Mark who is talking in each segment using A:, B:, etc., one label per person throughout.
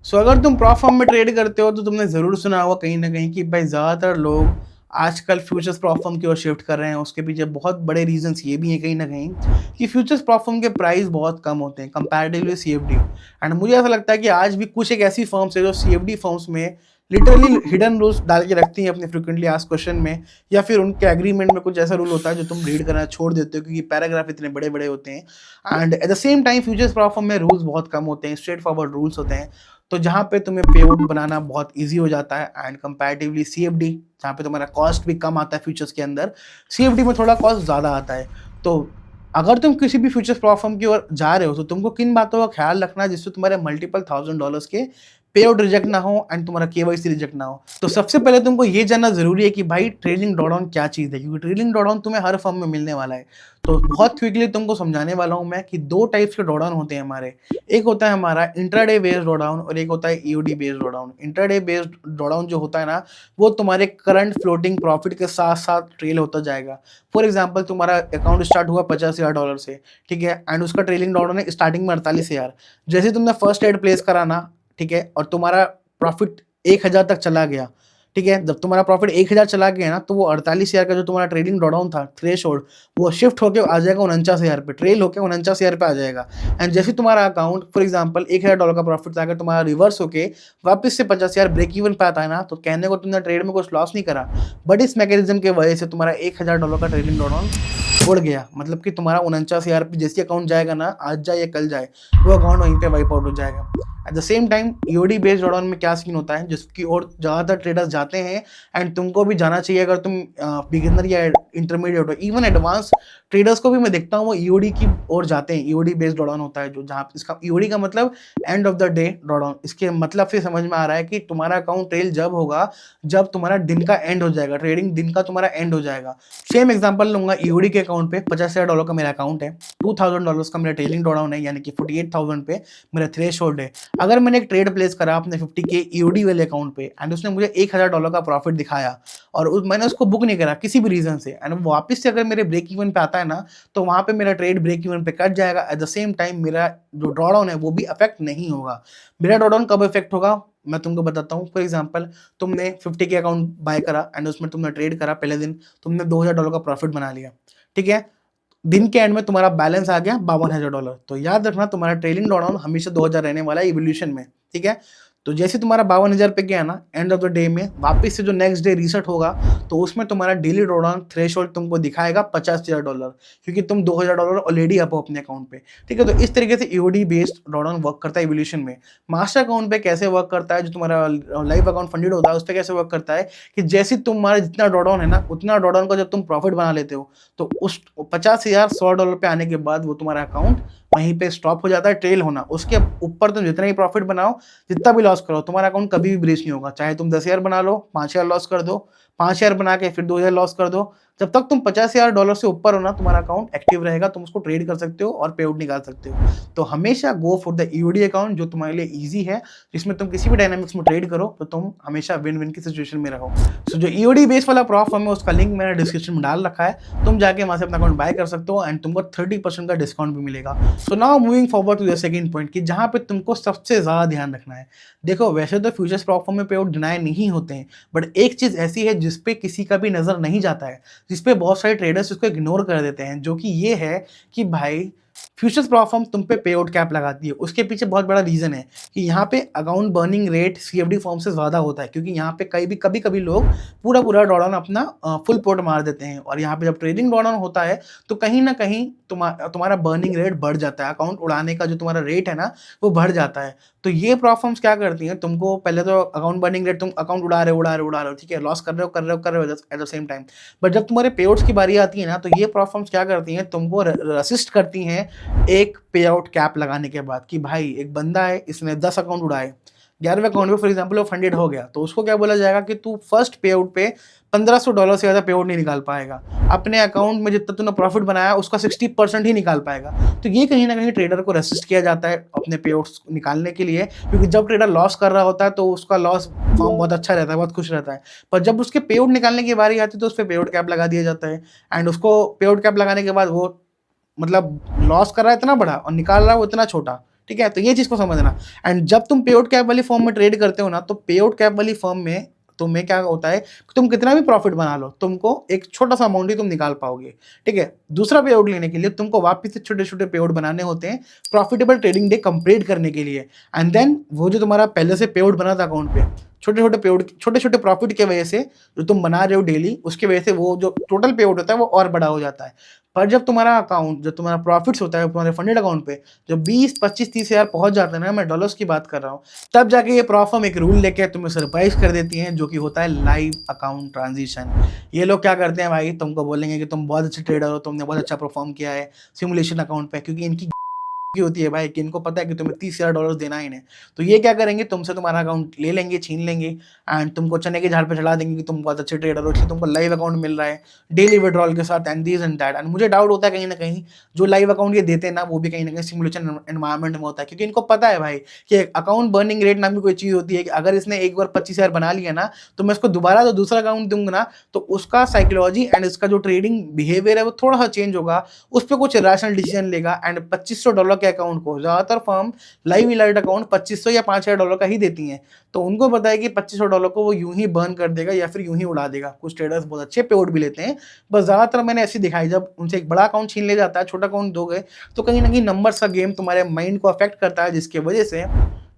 A: सो अगर तुम prop form में ट्रेड करते हो तो तुमने ज़रूर सुना होगा कहीं ना कहीं कि भाई ज़्यादातर लोग आजकल फ्यूचर्स प्रॉप फॉर्म की ओर शिफ्ट कर रहे हैं। उसके पीछे बहुत बड़े रीजंस ये भी हैं कहीं ना कहीं कि फ्यूचर्स प्रॉप फॉर्म के प्राइस बहुत कम होते हैं कंपैरेटिवली सीएफडी। एंड मुझे ऐसा लगता है कि आज भी कुछ एक ऐसी फर्म्स है जो सीएफडी फर्म्स में लिटरली हिडन रूल्स डाल के रखती हैं अपने फ्रिक्वेंटली आस्क्ड क्वेश्चन में, या फिर उनके एग्रीमेंट में कुछ ऐसा रूल होता है जो तुम रीड करना छोड़ देते हो क्योंकि पैराग्राफ इतने बड़े बड़े होते हैं। And at the same time futures prop form में रूल्स बहुत कम होते हैं, स्ट्रेट फॉरवर्ड रूल्स होते हैं। तो जहाँ पे तुम्हें पेआउट बनाना बहुत ईजी हो जाता है। एंड कंपैरेटिवली सीएफडी जहाँ पे तुम्हारा कॉस्ट भी कम आता है फ्यूचर्स के अंदर, सीएफडी में थोड़ा कॉस्ट ज़्यादा आता है। तो अगर तुम किसी भी फ्यूचर्स प्लेटफॉर्म की ओर जा रहे हो तो तुमको किन बातों का ख्याल रखना है जिससे तुम्हारे मल्टीपल $1000 के पे आउट रिजेक्ट ना हो एंड तुम्हारा केवाईसी रिजेक्ट ना हो। तो सबसे पहले तुमको ये जानना जरूरी है कि भाई ट्रेलिंग ड्रॉडाउन क्या चीज़ है, क्योंकि ट्रेलिंग ड्रॉडाउन तुम्हें हर फर्म में मिलने वाला है। तो बहुत क्विकली तुमको समझाने वाला हूँ मैं कि दो टाइप्स के ड्रॉडाउन होते हैं हमारे। एक होता है हमारा इंट्राडे बेस्ड ड्रॉडाउन और एक होता है EOD based drawdown. Intraday based drawdown जो होता है ना, वो तुम्हारे करंट फ्लोटिंग प्रॉफिट के साथ साथ ट्रेल होता जाएगा। फॉर एग्जाम्पल तुम्हारा अकाउंट स्टार्ट हुआ $50,000 से, ठीक है, एंड उसका ट्रेलिंग ड्रॉडाउन है स्टार्टिंग में 48,000। जैसे तुमने फर्स्ट ट्रेड प्लेस कराना, ठीक है, और तुम्हारा प्रॉफिट 1,000 तक चला गया, ठीक है, जब तुम्हारा प्रॉफिट 1,000 चला गया ना तो वो 48,000 का जो तुम्हारा ट्रेडिंग ड्रॉडाउन था थ्रेशोल्ड, वो शिफ्ट होकर आ जाएगा 49,000 पे, ट्रेल होकर 49,000 पे आ जाएगा। एंड जैसे तुम्हारा अकाउंट फॉर एग्जांपल $1,000 का प्रॉफिट था, अगर तुम्हारा रिवर्स होके वापस से 50,000 ब्रेक इवन पे आता है ना, तो कहने को तुमने ट्रेड में कुछ लॉस नहीं करा, बट इस मैकेनिज्म के वजह से तुम्हारा $1,000 का ट्रेडिंग ड्रॉडाउन उड़ गया। मतलब कि तुम्हारा 49,000 पे जैसे अकाउंट जाएगा ना, आज जाए या कल जाए, वो अकाउंट वहीं पे वाइप आउट हो जाएगा। At the same time EOD based drawdown में क्या सीन होता है, जिसकी ओर ज़्यादातर ट्रेडर्स जाते हैं, एंड तुमको भी जाना चाहिए अगर तुम बिगिनर या इंटरमीडिएट हो। इवन एडवांस ट्रेडर्स को भी मैं देखता हूँ वो ईओडी की ओर जाते हैं। ईओडी बेस्ड ड्रॉडाउन होता है जो, जहाँ इसका ईओडी का मतलब end of the day drawdown. इसके मतलब से समझ में आ रहा है कि तुम्हारा अकाउंट ट्रेल जब होगा जब तुम्हारा दिन का एंड हो जाएगा, ट्रेडिंग दिन का तुम्हारा एंड हो जाएगा। सेम एग्जांपल लूंगा, ईओडी के अकाउंट पे $50,000 का मेरा अकाउंट है, $2,000 का मेरा ट्रेलिंग ड्रॉडाउन है, यानी कि 48,000 पे मेरा थ्रेशोल्ड है। अगर मैंने एक ट्रेड प्लेस करा अपने 50 के ईओडी वाले अकाउंट पे एंड उसने मुझे $1,000 का प्रॉफिट दिखाया और मैंने उसको बुक नहीं करा किसी भी रीजन से, एंड वापस से अगर मेरे ब्रेक इवन पे आता है ना, तो वहां पे मेरा ट्रेड ब्रेक इवन पे कट जाएगा। एट द सेम टाइम मेरा जो ड्रॉडाउन है वो भी अफेक्ट नहीं होगा। मेरा ड्रॉडाउन कब इफेक्ट होगा मैं तुमको बताता हूँ। फॉर एग्जांपल तुमने 50 के अकाउंट बाय करा एंड उसमें तुमने ट्रेड करा, पहले दिन तुमने $2,000 का प्रॉफिट बना लिया, ठीक है, दिन के एंड में तुम्हारा बैलेंस आ गया $52,000। तो याद रखना तुम्हारा ट्रेलिंग ड्रॉडाउन हमेशा 2,000 रहने वाला है इवोल्यूशन में, ठीक है। तो जैसे तुम्हारा 52,000 पे गया ना, एंड ऑफ द डे में वापस से जो नेक्स्ट डे रीसेट होगा तो उसमें तुम्हारा डेली ड्रॉडाउन थ्रेशोल्ड तुमको दिखाएगा $50,000, क्योंकि तुम $2,000 ऑलरेडी अप हो अपने अकाउंट पे, ठीक है। तो इस तरीके से ईओडी बेस्ड ड्रॉडाउन वर्क करता है इवोल्यूशन में। मास्टर अकाउंट पे कैसे वर्क करता है, जो तुम्हारा लाइव अकाउंट फंडेड होता है उस पर कैसे वर्क करता है कि जैसे तुम्हारा जितना ड्रॉडाउन है ना, उतना ड्रॉडाउन का जब तुम प्रॉफिट बना लेते हो तो उस 50,000 $100 पे आने के बाद वो तुम्हारा अकाउंट वहीं पे स्टॉप हो जाता है ट्रेल होना। उसके ऊपर तुम जितना ही प्रॉफिट बनाओ, जितना भी लॉस करो, तुम्हारा अकाउंट कभी भी ब्रीच नहीं होगा। चाहे तुम 10,000 बना लो, 5,000 लॉस कर दो, 5,000 बना के फिर 2,000 लॉस कर दो, जब तक तुम $50,000 से ऊपर हो ना, तुम्हारा अकाउंट एक्टिव रहेगा, तुम उसको ट्रेड कर सकते हो और पे आउट निकाल सकते हो। तो हमेशा go for the EOD account जो तुम्हारे लिए ईजी है, जिसमें तुम किसी भी डायनामिक्स में ट्रेड करो तो तुम हमेशा विन विन की सिचुएशन में रहो। सो जो ईओडी बेस वाला प्रॉफ है उसका लिंक मैंने डिस्क्रिप्शन में डाल रखा है, तुम जाके वहां से अपना अकाउंट बाय कर सकते हो एंड तुमको 30% का डिस्काउंट भी मिलेगा। So now moving forward to the second point कि जहां पे तुमको सबसे ज्यादा ध्यान रखना है। देखो वैसे तो फ्यूचर्स प्लेटफॉर्म में पे आउट डिनाई नहीं होते हैं, बट एक चीज ऐसी है जिसपे किसी का भी नजर नहीं जाता है, जिसपे बहुत सारे ट्रेडर्स उसको इग्नोर कर देते हैं, जो कि ये है कि भाई फ्यूचर्स प्लेटफॉर्म तुम पे पे आउट कैप लगाती है। उसके पीछे बहुत बड़ा रीजन है कि यहाँ पे account burning rate CFD form से ज्यादा होता है, क्योंकि यहाँ पे कभी कभी लोग पूरा पूरा ड्रॉडाउन अपना फुल पोर्ट मार देते हैं, और यहाँ पे जब ट्रेडिंग ड्रॉडाउन होता है तो कहीं ना कहीं तुम्हारा बर्निंग रेट बढ़ जाता है, अकाउंट उड़ाने का जो तुम्हारा रेट है ना वो बढ़ जाता है। तो ये प्लेटफॉर्म्स क्या करती हैं, तुमको पहले तो अकाउंट बर्निंग रेट, तुम अकाउंट उड़ा रहे हो, ठीक है, लॉस कर रहे हो at the same time, but जब तुम्हारे पे आउट्स की बारी आती है ना, तो ये प्लेटफॉर्म्स क्या करती हैं, तुमको असिस्ट करती हैं एक पे आउट कैप लगाने के बाद कि भाई एक बंदा है, इसने 10 अकाउंट उड़ाए, 11वें अकाउंट में फॉर एग्जांपल वो फंडेड हो गया, तो उसको क्या बोला जाएगा कि तू फर्स्ट पे आउट पे $1,500 से ज़्यादा पे आउट नहीं निकाल पाएगा, अपने अकाउंट में जितना तूने प्रॉफिट बनाया उसका 60% ही निकाल पाएगा। तो ये कहीं ना कहीं ट्रेडर को रेसिस्ट किया जाता है अपने पे आउट्स निकालने के लिए, क्योंकि जब ट्रेडर लॉस कर रहा होता है तो उसका लॉस फॉर्म बहुत अच्छा रहता है, बहुत खुश रहता है, पर जब उसके पे आउट निकालने की बारी आती है तो उस पर पे आउट कैप लगा दिया जाता है, एंड उसको पे आउट कैप लगाने के बाद वो मतलब लॉस कर रहा है इतना बड़ा और निकाल रहा है वो इतना छोटा, ठीक है, तो ये चीज़ को समझना। एंड जब तुम पे आउट कैप वाली फॉर्म में ट्रेड करते हो ना, तो पे आउट कैप वाली फॉर्म में तुम्हें क्या होता है कि तुम कितना भी प्रॉफिट बना लो, तुमको एक छोटा सा अमाउंट ही तुम निकाल पाओगे। ठीक है, दूसरा पे आउट लेने के लिए तुमको वापस से छोटे छोटे पे आउट बनाने होते हैं प्रॉफिटेबल ट्रेडिंग डे कंप्लीट करने के लिए। एंड देन वो जो तुम्हारा पहले से पे आउट बना था अकाउंट पे, छोटे छोटे पे आउट, छोटे छोटे प्रॉफिट की वजह से जो तुम बना रहे हो डेली, उसकी वजह से वो जो टोटल पे आउट होता है वो और बड़ा हो जाता है। पर जब तुम्हारा अकाउंट, जब तुम्हारा प्रॉफिट्स होता है तुम्हारे फंडेड अकाउंट पे, जब 20 25 30 हज़ार पहुंच जाते हैं ना, मैं डॉलर्स की बात कर रहा हूँ, तब जाके ये प्रॉफर्म एक रूल लेके तुम्हें सरप्राइज कर देती है, जो कि होता है लाइव अकाउंट ट्रांजिशन। ये लोग क्या करते हैं भाई, तुमको बोलेंगे कि तुम बहुत अच्छे ट्रेडर हो, तुमने बहुत अच्छा परफॉर्म किया है सिमुलेशन अकाउंट पे, क्योंकि इनकी की होती है भाई कि इनको पता है कि तुम्हें 30,000 डॉलर देना ही नहीं। तो ये क्या करेंगे, तुमसे तुम्हारा अकाउंट ले लेंगे, छीन लेंगे, एंड तुमको चने के झाड़ पे चढ़ा देंगे कि तुम बहुत अच्छे ट्रेडर हो, इसलिए तुमको लाइव अकाउंट मिल रहा है डेली विड्रॉल के साथ, and this and that. And मुझे डाउट होता है कहीं ना कहीं जो लाइव अकाउंट ये देते हैं ना, वो भी कहीं ना कहीं सिमुलेशन एनवायरमेंट में होता है, क्योंकि इनको पता है भाई कि अकाउंट बर्निंग रेट नाम की कोई चीज़ होती है कि अगर इसने एक बार 25,000 बना लिया ना, तो मैं इसको दोबारा जो दूसरा अकाउंट दूंगा ना, तो उसका साइकोलॉजी एंड इसका जो ट्रेडिंग बिहेवियर है वो थोड़ा सा चेंज होगा, उस पर कुछ रैशनल डिसीजन लेगा। एंड $2500 के अकाउंट को ज़्यादातर फर्म लाइव इलाइट अकाउंट 2500 या 5000 डॉलर का ही देती हैं। तो उनको पता है कि $2500 को वो यूं ही बर्न कर देगा या फिर यूं ही उड़ा देगा। कुछ ट्रेडर्स बहुत अच्छे पे आउट भी लेते हैं, बस ज़्यादातर मैंने ऐसी दिखाई, जब उनसे एक बड़ा अकाउंट छीन ले जाता है, छोटा अकाउंट दोगे, तो कहीं ना कहीं नंबर्स का गेम तुम्हारे माइंड को अफेक्ट करता है, जिसकी वजह से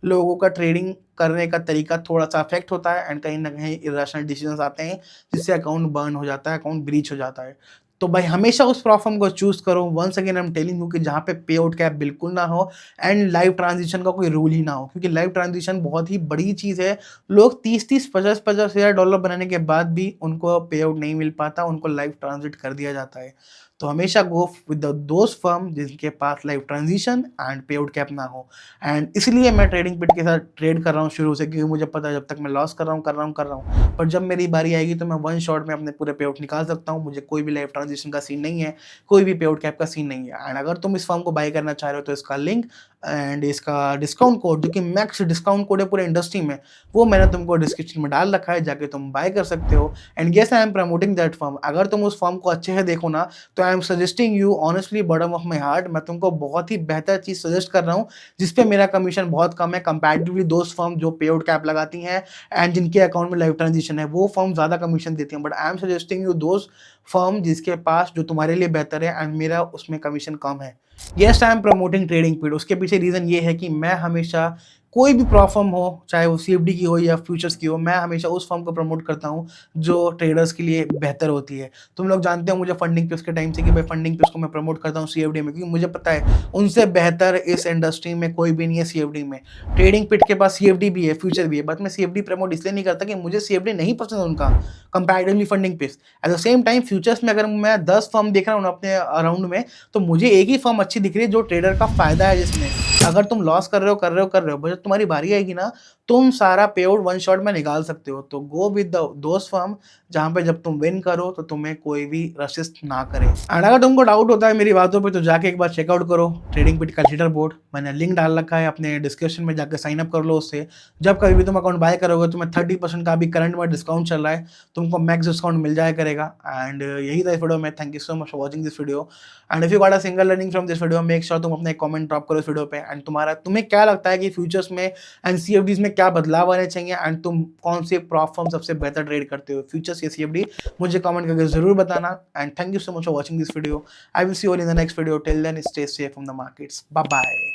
A: लोगों का ट्रेडिंग करने का तरीका थोड़ा सा अफेक्ट होता है, एंड कहीं ना कहीं इरेशनल डिसीजंस आते हैं, जिससे अकाउंट बर्न हो जाता है, अकाउंट ब्रीच हो जाता है। तो भाई हमेशा उस प्लेटफॉर्म को चूज करो, once again I am telling you, कि जहाँ पे पे आउट कैप बिल्कुल ना हो एंड लाइव ट्रांजिशन का कोई रूल ही ना हो, क्योंकि लाइव ट्रांजिशन बहुत ही बड़ी चीज़ है। लोग 30 50 हज़ार डॉलर बनाने के बाद भी उनको पे आउट नहीं मिल पाता, उनको लाइव ट्रांजिट कर दिया जाता है। तो हमेशा गो विद दोज फर्म जिनके पास लाइव ट्रांजिशन एंड पे आउट कैप ना हो। एंड इसलिए मैं ट्रेडिंग पिट के साथ ट्रेड कर रहा हूँ शुरू से, क्योंकि मुझे पता है जब तक मैं लॉस कर रहा हूँ, पर जब मेरी बारी आएगी तो मैं वन शॉट में अपने पूरे पे आउट निकाल सकता हूँ। मुझे कोई भी लाइव ट्रांजिशन का सीन नहीं है, कोई भी पे आउट कैप का सीन नहीं है। एंड अगर तुम इस फर्म को बाय करना चाह रहे हो, तो इसका लिंक एंड इसका डिस्काउंट कोड, जो कि मैक्स डिस्काउंट कोड है पूरे इंडस्ट्री में, वो मैंने तुमको डिस्क्रिप्शन में डाल रखा है, जाके तुम बाय कर सकते हो। And yes, I am promoting that firm. अगर तुम उस फर्म को अच्छे से देखो ना, तो I am suggesting you honestly bottom of my heart, मैं तुमको बहुत ही बेहतर चीज़ सजेस्ट कर रहा हूँ, जिसपे मेरा कमीशन बहुत कम है कंपैरेटिवली दोस्त फर्म जो पे आउट कैप लगाती हैं एंड जिनके अकाउंट में लाइव ट्रांजिशन है, वो फर्म ज़्यादा कमीशन देती हैं। But I am suggesting you दोस्त फर्म जिसके पास जो तुम्हारे लिए बेहतर है, एंड मेरा उसमें कमीशन कम है। Yes, I am promoting trading पीड। उसके पीछे रीज़न ये है कि मैं हमेशा कोई भी फर्म हो, चाहे वो सीएफडी की हो या फ्यूचर्स की हो, मैं हमेशा उस फर्म को प्रमोट करता हूँ जो ट्रेडर्स के लिए बेहतर होती है। तुम लोग जानते हो मुझे फंडिंग पे उसके टाइम से कि भाई फंडिंग पे उसको मैं प्रमोट करता हूँ सीएफडी में, क्योंकि मुझे पता है उनसे बेहतर इस इंडस्ट्री में कोई भी नहीं है सीएफडी में। ट्रेडिंग पिट के पास सीएफडी भी है, फ्यूचर भी है, बट मैं सीएफडी प्रमोट इसलिए नहीं करता कि मुझे सीएफडी नहीं पसंद उनका कंपैरेटिवली फंडिंग पे। At the same time futures में अगर मैं 10 फर्म देख रहा हूँ अपने अराउंड में, तो मुझे एक ही फर्म अच्छी दिख रही है जो ट्रेडर का फायदा है, जिसमें अगर तुम लॉस कर रहे हो, बट जब तुम्हारी बारी आएगी ना, तुम सारा पे आउट वन शॉट में निकाल सकते हो। तो गो विद दोस्त फर्म जहाँ पे जब तुम विन करो तो तुम्हें कोई भी रसिस्ट ना करे। एंड अगर तुमको डाउट होता है मेरी बातों पे, तो जाके एक बार चेकआउट करो ट्रेडिंग पिट का लीडर बोर्ड, मैंने लिंक डाल रखा है अपने डिस्क्रिप्शन में, जाकर साइन अप कर लो उससे। जब कभी भी तुम अकाउंट बाय करोगे, तुम्हें 30% का भी करंट में डिस्काउंट चल रहा है, तुमको मैक्स डिस्काउंट मिल जाया करेगा। एंड यही था इस वीडियो में। Thank you so much for watching this video. And if you got a single learning from this video, make sure तुम अपने कमेंट ड्रॉप करो इस वीडियो पे। एंड तुम्हें क्या लगता है कि फ्यूचर्स में एंड सीएफडीज में क्या बदलाव आने चाहिए, एंड तुम कौन से प्रॉप फर्म सबसे बेहतर ट्रेड करते हो, फ्यूचर्स या सीएफडी, मुझे कमेंट करके जरूर बताना। And thank you so much for watching this video. I will see you in the next video. Till then stay safe from the markets. Bye bye.